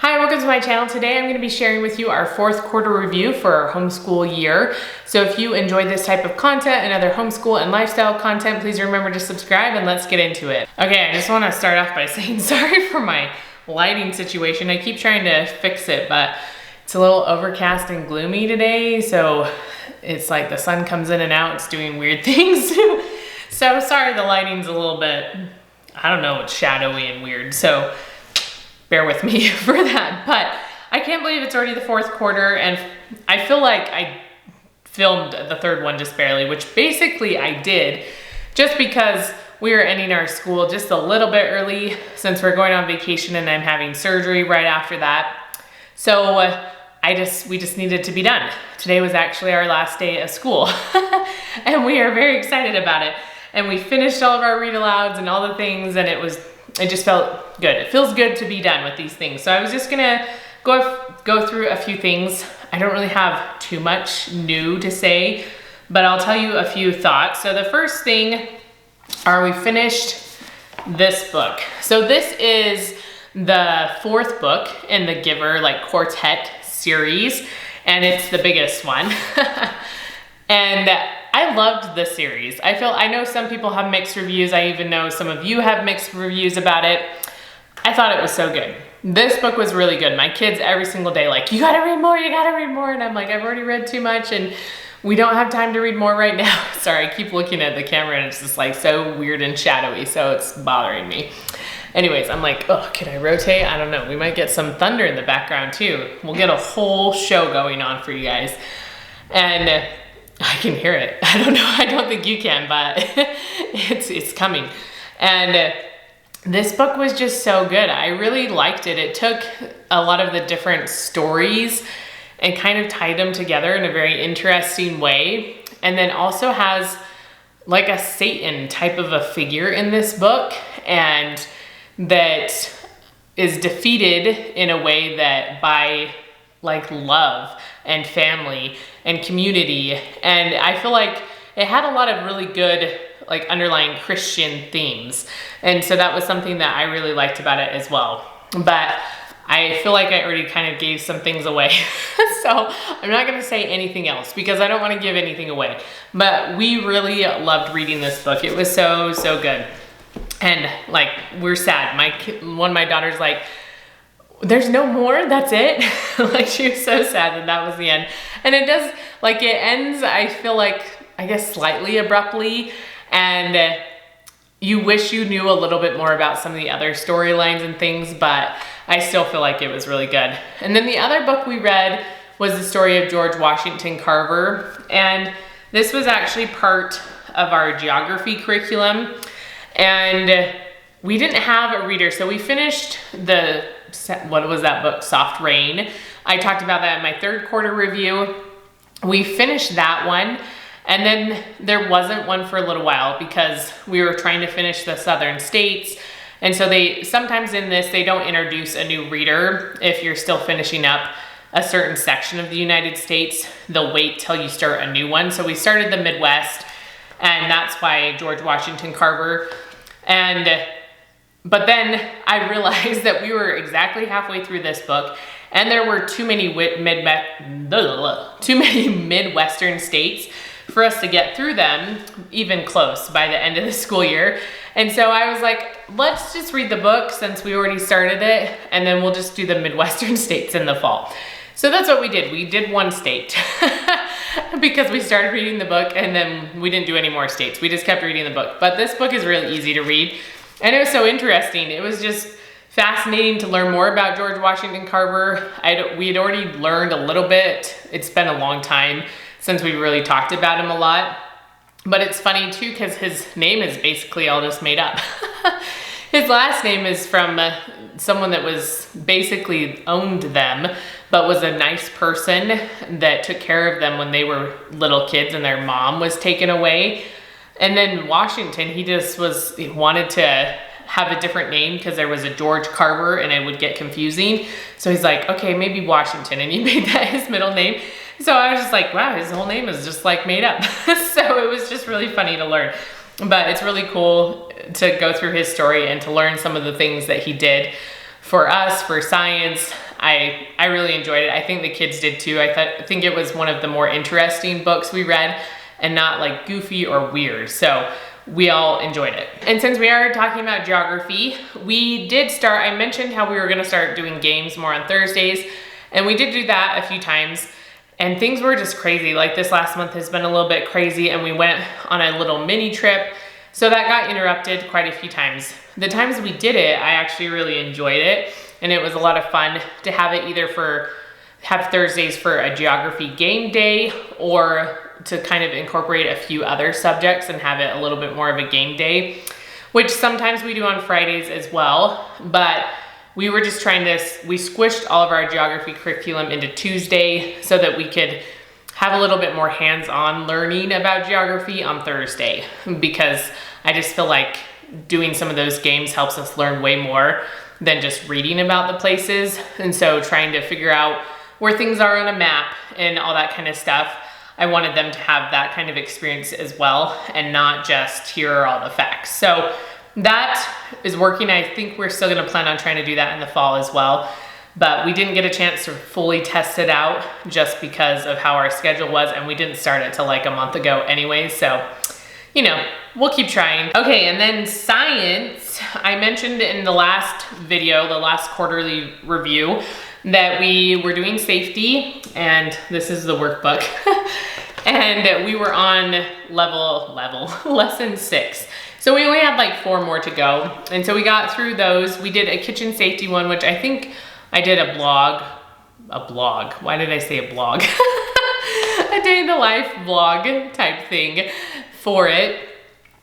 Hi, welcome to my channel. Today I'm going to be sharing with you our fourth quarter review for our homeschool year. So if you enjoy this type of content and other homeschool and lifestyle content, please remember to subscribe and let's get into it. Okay, I just want to start off by saying sorry for my lighting situation. I keep trying to fix it, but it's a little overcast and gloomy today. So it's like the sun comes in and out. It's doing weird things. So sorry, the lighting's a little bit, I don't know, it's shadowy and weird. So bear with me for that, but I can't believe it's already the fourth quarter, and I feel like I filmed the third one just barely, which basically I did just because we were ending our school just a little bit early since we're going on vacation and I'm having surgery right after that. So we just needed to be done. Today was actually our last day of school and we are very excited about it. And we finished all of our read alouds and all the things, and it just felt good. It feels good to be done with these things. So I was just gonna go through a few things. I don't really have too much new to say, but I'll tell you a few thoughts. So the first thing we finished this book. So this is the fourth book in the Giver quartet series, and it's the biggest one. And I loved the series. I know some people have mixed reviews. I even know some of you have mixed reviews about it. I thought it was so good. This book was really good. My kids every single day you gotta read more, you gotta read more. And I'm like, I've already read too much and we don't have time to read more right now. Sorry, I keep looking at the camera and it's just so weird and shadowy, so it's bothering me. Anyways, I'm like, oh, can I rotate? I don't know. We might get some thunder in the background too. We'll get a whole show going on for you guys. And I can hear it. I don't know. I don't think you can, but it's coming. And this book was just so good. I really liked it. It took a lot of the different stories and kind of tied them together in a very interesting way. And then also has a Satan type of a figure in this book, and that is defeated in a way that by love and family and community. And I feel like it had a lot of really good underlying Christian themes. And so that was something that I really liked about it as well. But I feel like I already kind of gave some things away. So I'm not gonna say anything else because I don't wanna give anything away. But we really loved reading this book. It was so good. And we're sad. One of my daughters there's no more, that's it. She was so sad that was the end. And it does, it ends, I feel I guess slightly abruptly, and you wish you knew a little bit more about some of the other storylines and things, but I still feel like it was really good. And then the other book we read was the story of George Washington Carver, and this was actually part of our geography curriculum, and we didn't have a reader, so we finished what was that book, Soft Rain. I talked about that in my third quarter review. We finished that one, and then there wasn't one for a little while because we were trying to finish the Southern States. And so sometimes in this, they don't introduce a new reader if you're still finishing up a certain section of the United States. They'll wait till you start a new one. So we started the Midwest, and that's why George Washington Carver. But then I realized that we were exactly halfway through this book, and there were too many Midwestern states for us to get through them, even close, by the end of the school year. And so I was like, let's just read the book since we already started it, and then we'll just do the Midwestern states in the fall. So that's what we did. We did one state because we started reading the book, and then we didn't do any more states. We just kept reading the book. But this book is really easy to read. And it was so interesting. It was just fascinating to learn more about George Washington Carver. We had already learned a little bit. It's been a long time since we really talked about him a lot. But it's funny too because his name is basically all just made up. His last name is from someone that was basically owned them, but was a nice person that took care of them when they were little kids and their mom was taken away. And then Washington, he wanted to have a different name because there was a George Carver and it would get confusing. So he's like, okay, maybe Washington. And he made that his middle name. So I was just like, wow, his whole name is just made up. So it was just really funny to learn. But it's really cool to go through his story and to learn some of the things that he did for us, for science. I really enjoyed it. I think the kids did too. I think it was one of the more interesting books we read and not like goofy or weird. So we all enjoyed it. And since we are talking about geography, we did start, I mentioned how we were gonna start doing games more on Thursdays, and we did do that a few times, and things were just crazy. Like this last month has been a little bit crazy, and we went on a little mini trip, so that got interrupted quite a few times. The times we did it, I actually really enjoyed it, and it was a lot of fun to have it either have Thursdays for a geography game day, or to kind of incorporate a few other subjects and have it a little bit more of a game day, which sometimes we do on Fridays as well. But we were just we squished all of our geography curriculum into Tuesday so that we could have a little bit more hands-on learning about geography on Thursday, because I just feel like doing some of those games helps us learn way more than just reading about the places. And so trying to figure out where things are on a map and all that kind of stuff, I wanted them to have that kind of experience as well, and not just here are all the facts. So that is working. I think we're still gonna plan on trying to do that in the fall as well, but we didn't get a chance to fully test it out just because of how our schedule was, and we didn't start it till like a month ago anyway, so you know, we'll keep trying. Okay, and then science, I mentioned in the last video, the last quarterly review, that we were doing safety, and this is the workbook, and we were on lesson 6. So we only had like 4 more to go, and so we got through those. We did a kitchen safety one, which I think I did a blog, why did I say a blog? A day in the life vlog type thing for it,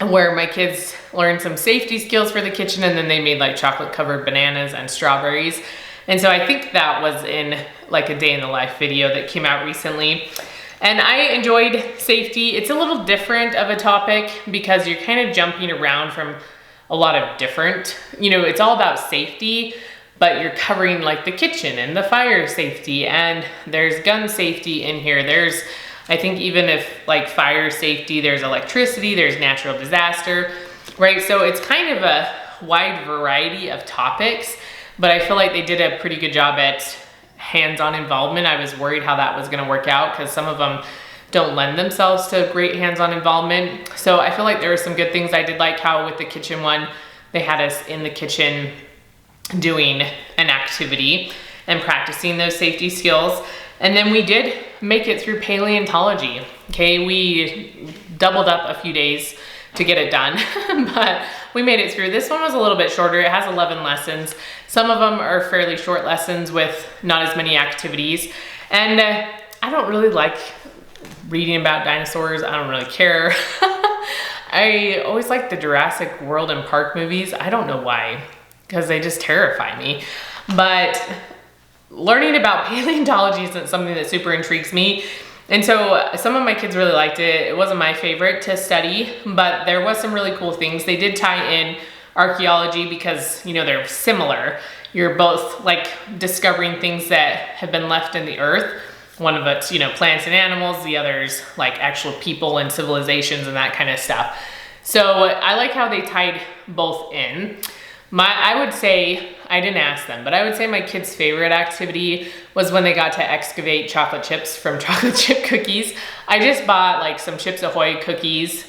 where my kids learned some safety skills for the kitchen, and then they made like chocolate covered bananas and strawberries. And so I think that was in like a day in the life video that came out recently. And I enjoyed safety. It's a little different of a topic because you're kind of jumping around from a lot of different, it's all about safety, but you're covering like the kitchen and the fire safety, and there's gun safety in here. There's, I think even if like fire safety, there's electricity, there's natural disaster, right? So it's kind of a wide variety of topics, but I feel like they did a pretty good job at hands-on involvement. I was worried how that was gonna work out because some of them don't lend themselves to great hands-on involvement. So I feel like there were some good things. I did like how with the kitchen one, they had us in the kitchen doing an activity and practicing those safety skills. And then we did make it through paleontology. Okay, we doubled up a few days to get it done, but we made it through. This one was a little bit shorter. It has 11 lessons. Some of them are fairly short lessons with not as many activities. And I don't really like reading about dinosaurs. I don't really care. I always like the Jurassic World and Park movies. I don't know why, because they just terrify me. But learning about paleontology isn't something that super intrigues me. And so some of my kids really liked it. It wasn't my favorite to study, but there was some really cool things. They did tie in archaeology because, they're similar. You're both like discovering things that have been left in the earth. One of it's, plants and animals. The other's like actual people and civilizations and that kind of stuff. So I like how they tied both in. I would say, I didn't ask them, but I would say my kids' favorite activity was when they got to excavate chocolate chips from chocolate chip cookies. I just bought like some Chips Ahoy cookies,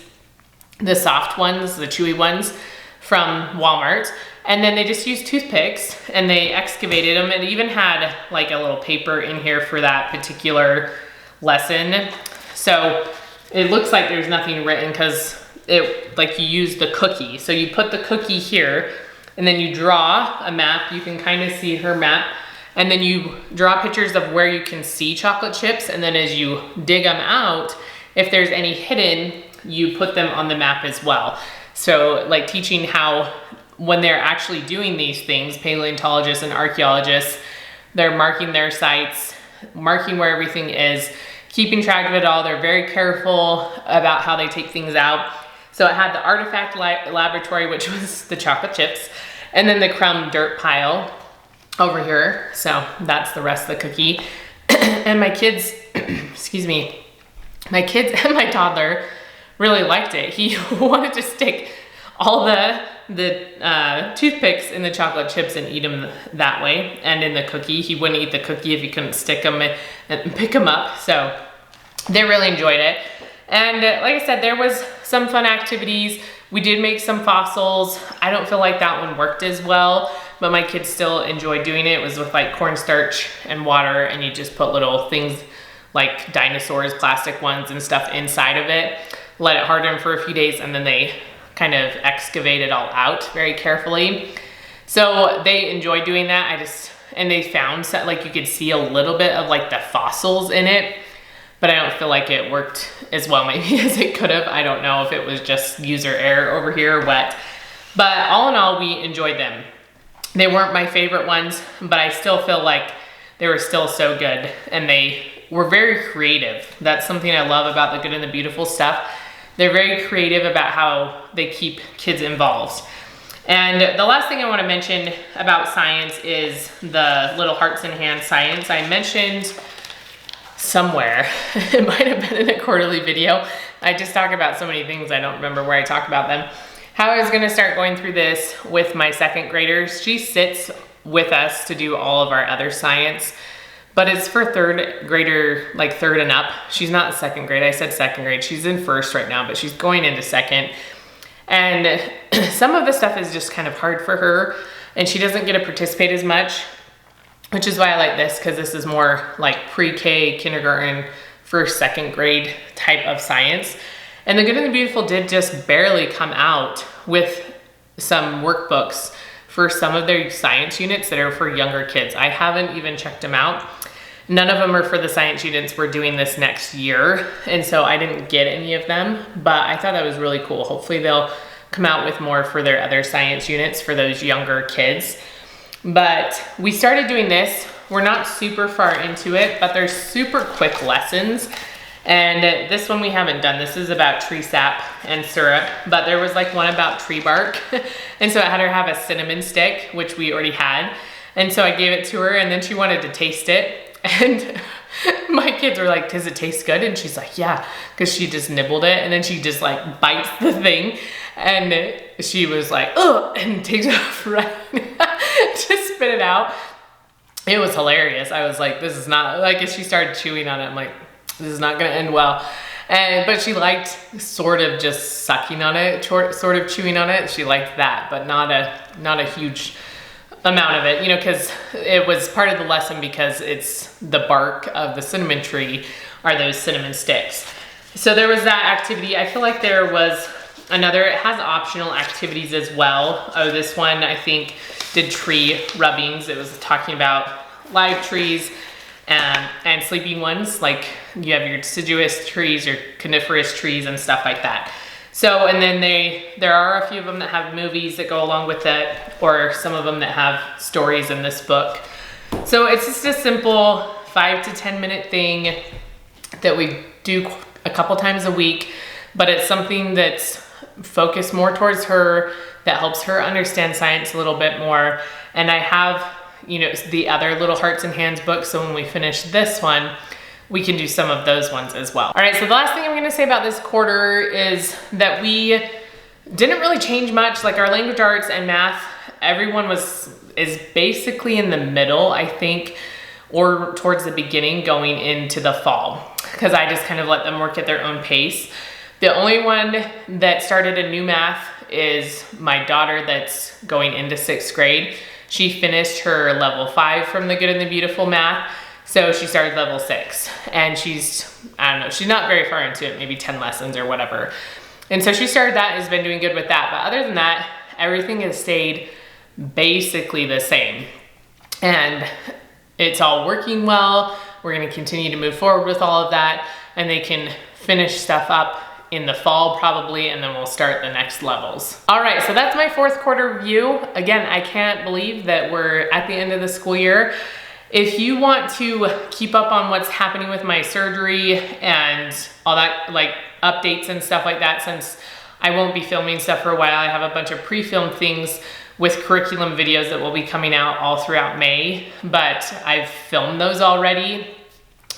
the soft ones, the chewy ones from Walmart. And then they just used toothpicks and they excavated them. It even had like a little paper in here for that particular lesson. So it looks like there's nothing written because you use the cookie. So you put the cookie here, and then you draw a map. You can kind of see her map. And then you draw pictures of where you can see chocolate chips. And then as you dig them out, if there's any hidden, you put them on the map as well. So like teaching how when they're actually doing these things, paleontologists and archaeologists, they're marking their sites, marking where everything is, keeping track of it all. They're very careful about how they take things out. So it had the artifact laboratory, which was the chocolate chips, and then the crumb dirt pile over here. So that's the rest of the cookie. And my kids, excuse me, my kids and my toddler really liked it. He wanted to stick all the toothpicks in the chocolate chips and eat them that way. And in the cookie, he wouldn't eat the cookie if you couldn't stick them and pick them up. So they really enjoyed it. And like I said, there was some fun activities. We did make some fossils. I don't feel like that one worked as well, but my kids still enjoyed doing it. It was with like cornstarch and water, and you just put little things like dinosaurs, plastic ones and stuff inside of it, let it harden for a few days, and then they kind of excavate it all out very carefully. So they enjoyed doing that. And they found, like, you could see a little bit of like the fossils in it, but I don't feel like it worked as well maybe as it could have. I don't know if it was just user error over here or what, but all in all, we enjoyed them. They weren't my favorite ones, but I still feel like they were still so good, and they were very creative. That's something I love about the Good and the Beautiful stuff. They're very creative about how they keep kids involved. And the last thing I want to mention about science is the Little Hearts in Hands science. I mentioned somewhere, it might have been in a quarterly video. I just talk about so many things, I don't remember where I talk about them. How I was gonna start going through this with my second graders. She sits with us to do all of our other science, but it's for third grader, like third and up. She's not second grade, I said second grade. She's in first right now, but she's going into second. And some of the stuff is just kind of hard for her, and she doesn't get to participate as much, which is why I like this, because this is more like pre-K, kindergarten, first, second grade type of science. And the Good and the Beautiful did just barely come out with some workbooks for some of their science units that are for younger kids. I haven't even checked them out. None of them are for the science units we're doing this next year, and so I didn't get any of them, but I thought that was really cool. Hopefully they'll come out with more for their other science units for those younger kids. But we started doing this. We're not super far into it, but they're super quick lessons. And this one we haven't done. This is about tree sap and syrup, but there was like one about tree bark. And so I had her have a cinnamon stick, which we already had. And so I gave it to her, and then she wanted to taste it. And my kids were like, does it taste good? And she's like, yeah, because she just nibbled it, and then she just like bites the thing, and she was like, ugh, and takes it off right to spit it out. It was hilarious. I was like, this is not, like, as she started chewing on it, I'm like, this is not gonna end well. But she liked sort of just sucking on it, sort of chewing on it. She liked that, but not a huge amount of it, you know, because it was part of the lesson, because it's the bark of the cinnamon tree are those cinnamon sticks. So there was that activity. I feel like there was another, it has optional activities as well. Oh, this one I think did tree rubbings. It was talking about live trees and sleeping ones, like you have your deciduous trees, your coniferous trees and stuff like that. So, and then there are a few of them that have movies that go along with it, or some of them that have stories in this book. So it's just a simple 5 to 10 minute thing that we do a couple times a week, but it's something that's focused more towards her, that helps her understand science a little bit more. And I have, you know, the other Little Hearts in Hands book, so when we finish this one, we can do some of those ones as well. All right, so the last thing I'm gonna say about this quarter is that we didn't really change much. Like our language arts and math, everyone is basically in the middle, I think, or towards the beginning going into the fall, because I just kind of let them work at their own pace. The only one that started a new math is my daughter that's going into 6th grade. She finished her level 5 from the Good and the Beautiful math. So she started level 6, and she's, I don't know, she's not very far into it, maybe 10 lessons or whatever. And so she started that and has been doing good with that. But other than that, everything has stayed basically the same. And it's all working well. We're gonna continue to move forward with all of that, and they can finish stuff up in the fall probably, and then we'll start the next levels. All right, so that's my 4th quarter review. Again, I can't believe that we're at the end of the school year. If you want to keep up on what's happening with my surgery and all that, like updates and stuff like that, since I won't be filming stuff for a while, I have a bunch of pre-filmed things with curriculum videos that will be coming out all throughout May, but I've filmed those already.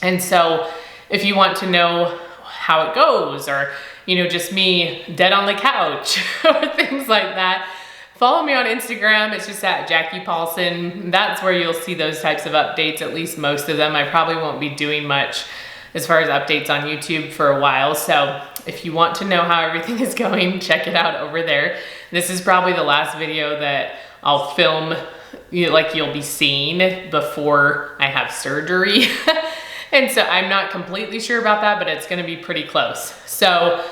And so if you want to know how it goes, or just me dead on the couch or things like that, follow me on Instagram. It's just at Jackie Paulson. That's where you'll see those types of updates, at least most of them. I probably won't be doing much as far as updates on YouTube for a while. So if you want to know how everything is going, check it out over there. This is probably the last video that I'll film, like you'll be seeing before I have surgery. And so I'm not completely sure about that, but it's gonna be pretty close. So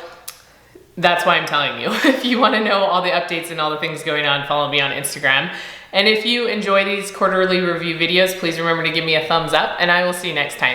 that's why I'm telling you. If you wanna know all the updates and all the things going on, follow me on Instagram. And if you enjoy these quarterly review videos, please remember to give me a thumbs up, and I will see you next time.